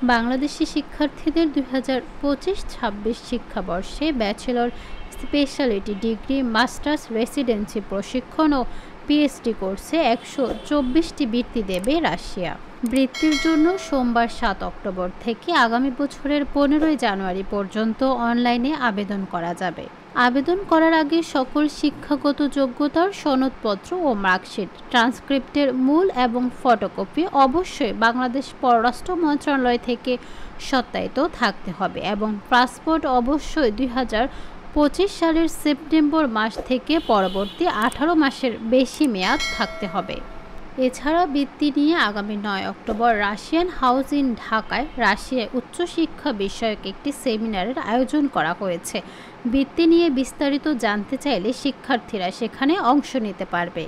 বাংলাদেশি শিক্ষার্থীদের 2025-26 শিক্ষাবর্ষে bachelor speciality degree, masters, residency প্রশিক্ষণ ও পিএইচডি কোর্সে 124টি বৃত্তি দেবে রাশিয়া। বৃত্তির জন্য সোমবার 7 অক্টোবর থেকে আগামী বছরের 15 জানুয়ারি পর্যন্ত অনলাইনে আবেদন করা যাবে। আবেদন করার আগে সকল শিক্ষাগত যোগ্যতার সনদপত্র ও মার্কশিট, ট্রান্সক্রিপ্টের মূল এবং ফটোকপি অবশ্যই বাংলাদেশ পররাষ্ট্র মন্ত্রণালয় থেকে সত্যায়িত থাকতে হবে এবং পাসপোর্ট অবশ্যই 2025 সালের সেপ্টেম্বর মাস থেকে পরবর্তী 18 মাসের বেশি মেয়াদ থাকতে হবে। এছাড়া বৃত্তি নিয়ে আগামী 9 অক্টোবর রাশিয়ান হাউস ইন ঢাকায় রাশিয়ায় উচ্চশিক্ষা বিষয়ক একটি সেমিনারের আয়োজন করা হয়েছে। বৃত্তি নিয়ে বিস্তারিত জানতে চাইলে শিক্ষার্থীরা সেখানে অংশ নিতে পারবে।